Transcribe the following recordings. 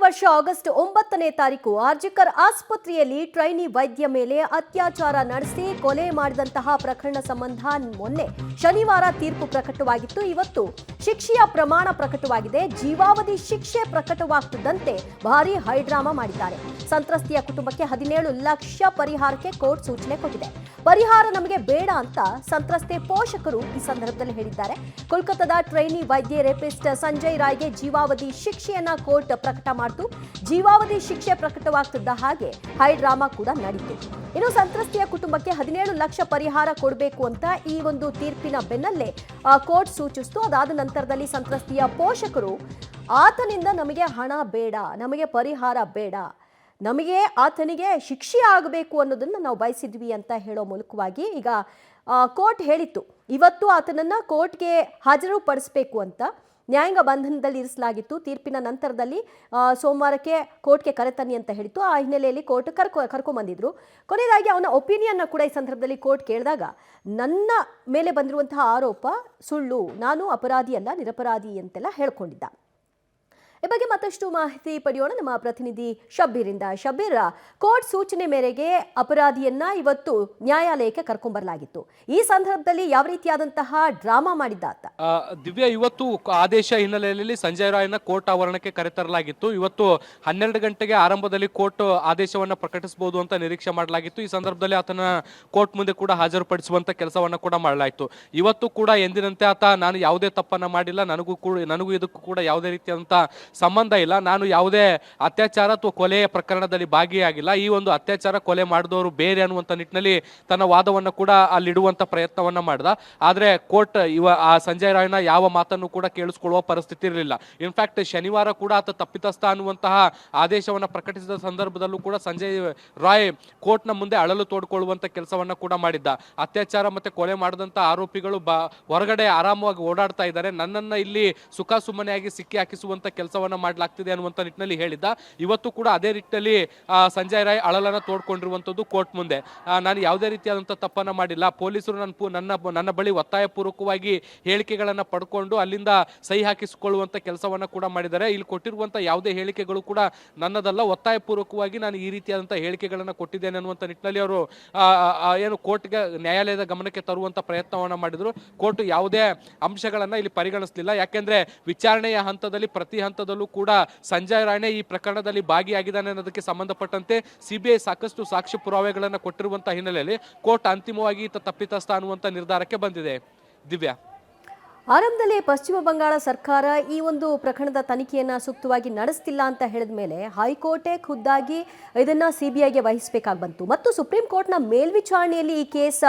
ವರ್ಷ ಆಗಸ್ಟ್ 9ನೇ ತಾರೀಕು ಆರ್ಜಿಕರ್ ಆಸ್ಪತ್ರೆಯಲ್ಲಿ ಟ್ರೈನಿ ವೈದ್ಯ ಮೇಲೆ ಅತ್ಯಾಚಾರ ನಡೆಸಿ ಕೊಲೆ ಮಾಡಿದಂತಹ ಪ್ರಕರಣ ಸಂಬಂಧ ಮೊನ್ನೆ ಶನಿವಾರ ತೀರ್ಪು ಪ್ರಕಟವಾಗಿತ್ತು. ಇವತ್ತು ಶಿಕ್ಷೆಯ ಪ್ರಮಾಣ ಪ್ರಕಟವಾಗಿದೆ. ಜೀವಾವಧಿ ಶಿಕ್ಷೆ ಪ್ರಕಟವಾಗುತ್ತಿದ್ದಂತೆ ಭಾರೀ ಹೈಡ್ರಾಮಾ ಮಾಡಿದ್ದಾರೆ. ಸಂತ್ರಸ್ತೆಯ ಕುಟುಂಬಕ್ಕೆ 17 ಲಕ್ಷ ಪರಿಹಾರಕ್ಕೆ ಕೋರ್ಟ್ ಸೂಚನೆ ಕೊಟ್ಟಿದೆ. ಪರಿಹಾರ ನಮಗೆ ಬೇಡ ಅಂತ ಸಂತ್ರಸ್ತೆ ಪೋಷಕರು ಈ ಸಂದರ್ಭದಲ್ಲಿ ಹೇಳಿದ್ದಾರೆ. ಕೋಲ್ಕತ್ತಾದ ಟ್ರೈನಿ ವೈದ್ಯ ರೇಪಿಸ್ಟ್ ಸಂಜಯ್ ರಾಯ್ಗೆ ಜೀವಾವಧಿ ಶಿಕ್ಷೆಯನ್ನ ಕೋರ್ಟ್ ಪ್ರಕಟ ಮಾಡಿತು. ಜೀವಾವಧಿ ಶಿಕ್ಷೆ ಪ್ರಕಟವಾಗ್ತಿದ್ದ ಹಾಗೆ ಹೈ ಡ್ರಾಮಾ ಕೂಡ ನಡೀತು. ಇನ್ನು ಸಂತ್ರಸ್ತೆಯ ಕುಟುಂಬಕ್ಕೆ 17 ಲಕ್ಷ ಪರಿಹಾರ ಕೊಡಬೇಕು ಅಂತ ಈ ಒಂದು ತೀರ್ಪಿನ ಬೆನ್ನಲ್ಲೇ ಕೋರ್ಟ್ ಸೂಚಿಸಿತು. ಅದಾದ ನಂತರದಲ್ಲಿ ಸಂತ್ರಸ್ತೆಯ ಪೋಷಕರು ಆತನಿಂದ ನಮಗೆ ಹಣ ಬೇಡ, ನಮಗೆ ಪರಿಹಾರ ಬೇಡ, ನಮಗೆ ಆತನಿಗೆ ಶಿಕ್ಷೆ ಆಗಬೇಕು ಅನ್ನೋದನ್ನು ನಾವು ಬಯಸಿದ್ವಿ ಅಂತ ಹೇಳೋ ಮೂಲಕವಾಗಿ ಈಗ ಕೋರ್ಟ್ ಹೇಳಿತ್ತು ಇವತ್ತು ಆತನನ್ನು ಕೋರ್ಟ್ಗೆ ಹಾಜರುಪಡಿಸಬೇಕು ಅಂತ. ನ್ಯಾಯಾಂಗ ಬಂಧನದಲ್ಲಿ ಇರಿಸಲಾಗಿತ್ತು. ತೀರ್ಪಿನ ನಂತರದಲ್ಲಿ ಸೋಮವಾರಕ್ಕೆ ಕೋರ್ಟ್ಗೆ ಕರೆತನ್ನಿ ಅಂತ ಹೇಳಿತ್ತು. ಆ ಹಿನ್ನೆಲೆಯಲ್ಲಿ ಕೋರ್ಟ್ ಕರ್ಕೊಂಡ್ಬಂದಿದ್ರು. ಕೊನೆಯದಾಗಿ ಅವನ ಒಪಿನಿಯನ್ನ ಕೂಡ ಈ ಸಂದರ್ಭದಲ್ಲಿ ಕೋರ್ಟ್ ಕೇಳಿದಾಗ ನನ್ನ ಮೇಲೆ ಬಂದಿರುವಂತಹ ಆರೋಪ ಸುಳ್ಳು, ನಾನು ಅಪರಾಧಿ ಅಲ್ಲ, ನಿರಪರಾಧಿ ಅಂತೆಲ್ಲ ಹೇಳ್ಕೊಂಡಿದ್ದ. ಈ ಬಗ್ಗೆ ಮತ್ತಷ್ಟು ಮಾಹಿತಿ ಪಡೆಯೋಣ ನಮ್ಮ ಪ್ರತಿನಿಧಿ ಶಬ್ಬೀರಿಂದ. ಶಬ್ಬೀರ್, ಕೋರ್ಟ್ ಸೂಚನೆ ಮೇರೆಗೆ ಅಪರಾಧಿಯನ್ನ ಇವತ್ತು ನ್ಯಾಯಾಲಯಕ್ಕೆ ಕರ್ಕೊಂಡ್ಬರಲಾಗಿತ್ತು. ಈ ಸಂದರ್ಭದಲ್ಲಿ ಯಾವ ರೀತಿಯಾದಂತಹ ಡ್ರಾಮಾ ಮಾಡಿದ್ದಾತ? ದಿವ್ಯಾ, ಇವತ್ತು ಆದೇಶ ಹಿನ್ನೆಲೆಯಲ್ಲಿ ಸಂಜಯ್ ರಾಯ್ನ ಕೋರ್ಟ್ ಆವರಣಕ್ಕೆ ಕರೆತರಲಾಗಿತ್ತು. ಇವತ್ತು 12 ಗಂಟೆಗೆ ಆರಂಭದಲ್ಲಿ ಕೋರ್ಟ್ ಆದೇಶವನ್ನ ಪ್ರಕಟಿಸಬಹುದು ಅಂತ ನಿರೀಕ್ಷೆ ಮಾಡಲಾಗಿತ್ತು. ಈ ಸಂದರ್ಭದಲ್ಲಿ ಆತನ ಕೋರ್ಟ್ ಮುಂದೆ ಕೂಡ ಹಾಜರುಪಡಿಸುವಂತ ಕೆಲಸವನ್ನ ಕೂಡ ಮಾಡಲಾಯಿತು. ಇವತ್ತು ಕೂಡ ಎಂದಿನಂತೆ ಆತ ನಾನು ಯಾವುದೇ ತಪ್ಪನ್ನ ಮಾಡಿಲ್ಲ, ನನಗೂ ಇದಕ್ಕೂ ಕೂಡ ಯಾವುದೇ ರೀತಿಯಾದಂತ ಸಂಬಂಧ ಇಲ್ಲ, ನಾನು ಯಾವುದೇ ಅತ್ಯಾಚಾರ ಅಥವಾ ಕೊಲೆಯ ಪ್ರಕರಣದಲ್ಲಿ ಭಾಗಿಯಾಗಿಲ್ಲ, ಈ ಒಂದು ಅತ್ಯಾಚಾರ ಕೊಲೆ ಮಾಡಿದವರು ಬೇರೆ ಅನ್ನುವಂಥ ನಿಟ್ಟಿನಲ್ಲಿ ತನ್ನ ವಾದವನ್ನು ಕೂಡ ಅಲ್ಲಿಡುವಂಥ ಪ್ರಯತ್ನವನ್ನ ಮಾಡ್ದ. ಆದರೆ ಕೋರ್ಟ್ ಆ ಸಂಜಯ್ ರಾಯ್ನ ಯಾವ ಮಾತನ್ನು ಕೂಡ ಕೇಳಿಸ್ಕೊಳ್ಳುವ ಪರಿಸ್ಥಿತಿ ಇರಲಿಲ್ಲ. ಇನ್ಫ್ಯಾಕ್ಟ್ ಶನಿವಾರ ಕೂಡ ಆತ ತಪ್ಪಿತಸ್ಥ ಅನ್ನುವಂತಹ ಆದೇಶವನ್ನು ಪ್ರಕಟಿಸಿದ ಸಂದರ್ಭದಲ್ಲೂ ಕೂಡ ಸಂಜಯ್ ರಾಯ್ ಕೋರ್ಟ್ನ ಮುಂದೆ ಅಳಲು ತೋಡ್ಕೊಳ್ಳುವಂಥ ಕೆಲಸವನ್ನ ಕೂಡ ಮಾಡಿದ್ದ. ಅತ್ಯಾಚಾರ ಮತ್ತೆ ಕೊಲೆ ಮಾಡಿದಂಥ ಆರೋಪಿಗಳು ಹೊರಗಡೆ ಆರಾಮವಾಗಿ ಓಡಾಡ್ತಾ ಇದ್ದಾರೆ, ನನ್ನನ್ನು ಇಲ್ಲಿ ಸುಖ ಸುಮ್ಮನೆಯಾಗಿ ಸಿಕ್ಕಿ ಹಾಕಿಸುವಂಥ ಕೆಲಸವನ್ನ ಮಾಡಲಾಗ್ತಿದೆ ಅನ್ನುವಂಥ ನಿಟ್ಟಿನಲ್ಲಿ ಹೇಳಿದ್ದ. ಇವತ್ತು ಕೂಡ ಅದೇ ನಿಟ್ಟಿನಲ್ಲಿ ಸಂಜಯ್ ರಾಯ್ ಅಳಲನ್ನ ತೋಡ್ಕೊಂಡಿರುವಂಥದ್ದು ಕೋರ್ಟ್ ಮುಂದೆ. ನಾನು ಯಾವುದೇ ರೀತಿಯಾದಂಥ ತಪ್ಪನ್ನ ಮಾಡಿಲ್ಲ, ಪೊಲೀಸರು ನನ್ನ ಬಳಿ ಒತ್ತಾಯಪೂರ್ವಕವಾಗಿ ಹೇಳಿಕೆಗಳನ್ನ ಪಡ್ಕೊಂಡು ಅಲ್ಲಿಂದ ಸಹಿ ಹಾಕಿಸಿಕೊಳ್ಳುವಂಥ ಕೆಲಸವನ್ನ ಕೂಡ ಮಾಡಿದ್ದಾರೆ. ಇಲ್ಲಿ ಕೊಟ್ಟಿರುವಂಥ ಯಾವುದೇ ಹೇಳಿಕೆಗಳು ಕೂಡ ನನ್ನದಲ್ಲ, ಒತ್ತಾಯಪೂರ್ವಕವಾಗಿ ನಾನು ಈ ರೀತಿಯಾದಂಥ ಹೇಳಿಕೆಗಳನ್ನ ಕೊಟ್ಟಿದ್ದೇನೆ ಅನ್ನುವಂಥ ನಿಟ್ಟಿನಲ್ಲಿ ಅವರು ಏನು ಕೋರ್ಟ್ಗೆ ನ್ಯಾಯಾಲಯದ ಗಮನಕ್ಕೆ ತರುವಂಥ ಪ್ರಯತ್ನವನ್ನ ಮಾಡಿದ್ರು. ಕೋರ್ಟ್ ಯಾವುದೇ ಅಂಶಗಳನ್ನ ಇಲ್ಲಿ ಪರಿಗಣಿಸಲಿಲ್ಲ. ಯಾಕೆಂದ್ರೆ ವಿಚಾರಣೆಯ ಹಂತದಲ್ಲಿ ಪ್ರತಿ ಹಂತದಲ್ಲೂ ಕೂಡ ಸಂಜಯ್ ರಾಯ್ನೇ ಈ ಪ್ರಕರಣದಲ್ಲಿ ಭಾಗಿಯಾಗಿದ್ದಾನೆ ಅನ್ನೋದಕ್ಕೆ ಸಂಬಂಧಪಟ್ಟಂತೆ ಸಿಬಿಐ ಸಾಕಷ್ಟು ಸಾಕ್ಷ್ಯ ಪುರಾವೆಗಳನ್ನು ಕೊಟ್ಟಿರುವಂತಹ ಹಿನ್ನೆಲೆಯಲ್ಲಿ ಕೋರ್ಟ್ ಅಂತಿಮವಾಗಿ ಈತ ತಪ್ಪಿತಸ್ಥ ಅನ್ನುವಂಥ ನಿರ್ಧಾರಕ್ಕೆ ಬಂದಿದೆ. ದಿವ್ಯಾ, ಆರಂಭದಲ್ಲಿ ಪಶ್ಚಿಮ ಬಂಗಾಳ ಸರ್ಕಾರ ಈ ಒಂದು ಪ್ರಕರಣದ ತನಿಖೆಯನ್ನು ಸೂಕ್ತವಾಗಿ ನಡೆಸ್ತಿಲ್ಲ ಅಂತ ಹೇಳಿದ ಮೇಲೆ ಹೈಕೋರ್ಟೇ ಖುದ್ದಾಗಿ ಇದನ್ನ ಸಿಬಿಐಗೆ ವಹಿಸಬೇಕಾಗಿ ಬಂತು. ಮತ್ತು ಸುಪ್ರೀಂ ಕೋರ್ಟ್ನ ಮೇಲ್ವಿಚಾರಣೆಯಲ್ಲಿ ಈ ಕೇಸ್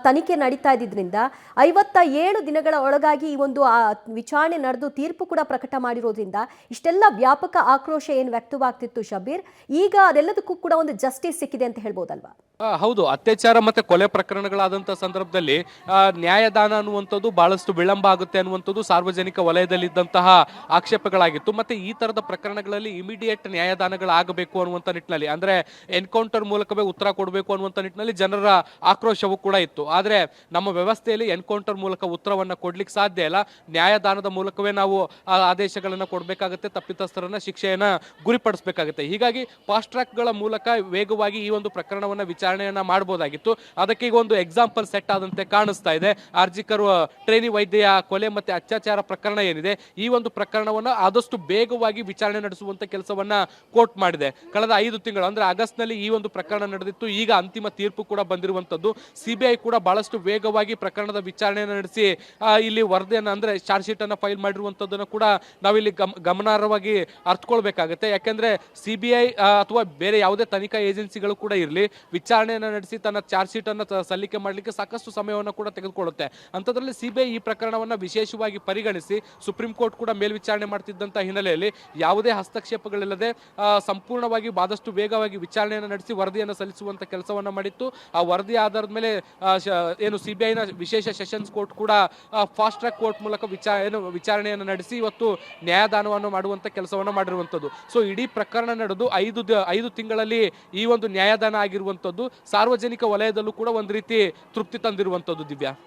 ತನಿಖೆ ನಡೀತಾ ಇದ್ದಿದ್ರಿಂದ 57 ದಿನಗಳ ಒಳಗಾಗಿ ಈ ಒಂದು ವಿಚಾರಣೆ ನಡೆದು ತೀರ್ಪು ಕೂಡ ಪ್ರಕಟ ಮಾಡಿರೋದ್ರಿಂದ ಇಷ್ಟೆಲ್ಲ ವ್ಯಾಪಕ ಆಕ್ರೋಶ ಏನು ವ್ಯಕ್ತವಾಗ್ತಿತ್ತು ಶಬೀರ್, ಈಗ ಅದೆಲ್ಲದಕ್ಕೂ ಕೂಡ ಒಂದು ಜಸ್ಟಿಸ್ ಸಿಕ್ಕಿದೆ ಅಂತ ಹೇಳ್ಬೋದಲ್ವಾ? ಹೌದು, ಅತ್ಯಾಚಾರ ಮತ್ತೆ ಕೊಲೆ ಪ್ರಕರಣಗಳಾದಂತಹ ಸಂದರ್ಭದಲ್ಲಿ ನ್ಯಾಯದಾನ ಅನ್ನುವಂಥದ್ದು ಬಹಳಷ್ಟು ವಿಳಂಬ ಆಗುತ್ತೆ ಅನ್ನುವಂಥದ್ದು ಸಾರ್ವಜನಿಕ ವಲಯದಲ್ಲಿದ್ದಂತಹ ಆಕ್ಷೇಪಗಳಾಗಿತ್ತು. ಮತ್ತೆ ಈ ತರದ ಪ್ರಕರಣಗಳಲ್ಲಿ ಇಮಿಡಿಯೇಟ್ ನ್ಯಾಯದಾನಗಳಾಗಬೇಕು ಅನ್ನುವಂಥ ನಿಟ್ಟಿನಲ್ಲಿ, ಅಂದ್ರೆ ಎನ್ಕೌಂಟರ್ ಮೂಲಕವೇ ಉತ್ತರ ಕೊಡಬೇಕು ಅನ್ನುವಂಥ ನಿಟ್ಟಿನಲ್ಲಿ ಜನರ ಆಕ್ರೋಶವೂ ಕೂಡ ಇತ್ತು. ಆದ್ರೆ ನಮ್ಮ ವ್ಯವಸ್ಥೆಯಲ್ಲಿ ಎನ್ಕೌಂಟರ್ ಮೂಲಕ ಉತ್ತರವನ್ನ ಕೊಡ್ಲಿಕ್ಕೆ ಸಾಧ್ಯ ಇಲ್ಲ, ನ್ಯಾಯದಾನದ ಮೂಲಕವೇ ನಾವು ಆದೇಶಗಳನ್ನ ಕೊಡಬೇಕಾಗುತ್ತೆ, ತಪ್ಪಿತಸ್ಥರನ್ನ ಶಿಕ್ಷೆಯನ್ನ ಗುರಿಪಡಿಸಬೇಕಾಗುತ್ತೆ. ಹೀಗಾಗಿ ಫಾಸ್ಟ್ ಟ್ರ್ಯಾಕ್ ಗಳ ಮೂಲಕ ವೇಗವಾಗಿ ಈ ಒಂದು ಪ್ರಕರಣವನ್ನ ವಿಚಾರಣೆಯನ್ನ ಮಾಡಬಹುದಾಗಿತ್ತು. ಅದಕ್ಕೆ ಈಗ ಒಂದು ಎಕ್ಸಾಂಪಲ್ ಸೆಟ್ ಆದಂತೆ ಕಾಣಿಸ್ತಾ ಇದೆ. ಆರ್ಜಿಕರ್ ಟ್ರೈನಿ ವೈದ್ಯ ಕೊಲೆ ಮತ್ತೆ ಅತ್ಯಾಚಾರ ಪ್ರಕರಣ ಏನಿದೆ, ಈ ಒಂದು ಪ್ರಕರಣವನ್ನ ಆದಷ್ಟು ಬೇಗವಾಗಿ ವಿಚಾರಣೆ ನಡೆಸುವಂತ ಕೆಲಸವನ್ನ ಕೋರ್ಟ್ ಮಾಡಿದೆ. ಕಳೆದ 5 ತಿಂಗಳು ಅಂದ್ರೆ ಆಗಸ್ಟ್ ನಲ್ಲಿ ಈ ಒಂದು ಪ್ರಕರಣ ನಡೆದಿತ್ತು. ಈಗ ಅಂತಿಮ ತೀರ್ಪು ಕೂಡ ಬಂದಿರುವಂತದ್ದು. ಸಿಬಿಐ ಕೂಡ ಬಹಳಷ್ಟು ವೇಗವಾಗಿ ಪ್ರಕರಣದ ವಿಚಾರಣೆಯನ್ನು ನಡೆಸಿ ಇಲ್ಲಿ ವರದಿಯನ್ನ ಅಂದ್ರೆ ಚಾರ್ಜ್ ಶೀಟ್ ಅನ್ನ ಫೈಲ್ ಮಾಡಿರುವಂತದ್ದನ್ನು ಕೂಡ ನಾವಿಲ್ಲಿ ಗಮನಾರ್ಹವಾಗಿ ಅರ್ಥಕೊಳ್ಬೇಕಾಗುತ್ತೆ. ಯಾಕೆಂದ್ರೆ ಸಿಬಿಐ ಅಥವಾ ಬೇರೆ ಯಾವುದೇ ತನಿಖಾ ಏಜೆನ್ಸಿಗಳು ಕೂಡ ಇರಲಿ, ವಿಚಾರಣೆಯನ್ನು ನಡೆಸಿ ತನ್ನ ಚಾರ್ಜ್ ಶೀಟ್ ಅನ್ನು ಸಲ್ಲಿಕೆ ಮಾಡಲಿಕ್ಕೆ ಸಾಕಷ್ಟು ಸಮಯವನ್ನು ಕೂಡ ತೆಗೆದುಕೊಳ್ಳುತ್ತೆ. ಅಂತದ್ರಲ್ಲಿ ಸಿಬಿಐ ಈ ಪ್ರಕರಣವನ್ನ ವಿಶೇಷವಾಗಿ ಪರಿಗಣಿಸಿ ಸುಪ್ರೀಂ ಕೋರ್ಟ್ ಕೂಡ ಮೇಲ್ವಿಚಾರಣೆ ಮಾಡ್ತಿದ್ದಂತ ಹಿನ್ನೆಲೆಯಲ್ಲಿ ಯಾವುದೇ ಹಸ್ತಕ್ಷೇಪಗಳಿಲ್ಲದೆ ಸಂಪೂರ್ಣವಾಗಿ ಆದಷ್ಟು ವೇಗವಾಗಿ ವಿಚಾರಣೆಯನ್ನು ನಡೆಸಿ ವರದಿಯನ್ನು ಸಲ್ಲಿಸುವಂತ ಕೆಲಸವನ್ನ ಮಾಡಿತ್ತು. ಆ ವರದಿ ಆಧಾರದ ಮೇಲೆ ಏನು ಸಿಬಿಐನ ವಿಶೇಷ ಸೆಷನ್ಸ್ ಕೋರ್ಟ್ ಕೂಡ ಫಾಸ್ಟ್ ಟ್ರ್ಯಾಕ್ ಕೋರ್ಟ್ ಮೂಲಕ ವಿಚಾರಣೆಯನ್ನು ನಡೆಸಿ ಇವತ್ತು ನ್ಯಾಯದಾನವನ್ನು ಮಾಡುವಂತ ಕೆಲಸವನ್ನ ಮಾಡಿರುವಂತದ್ದು. ಸೊ ಇಡೀ ಪ್ರಕರಣ ನಡೆದು 5 ತಿಂಗಳಲ್ಲಿ ಈ ಒಂದು ನ್ಯಾಯದಾನ ಆಗಿರುವಂತದ್ದು ಸಾರ್ವಜನಿಕ ವಲಯದಲ್ಲೂ ಕೂಡ ಒಂದು ರೀತಿ ತೃಪ್ತಿ ತಂದಿರುವಂತದ್ದು. ದಿವ್ಯಾ.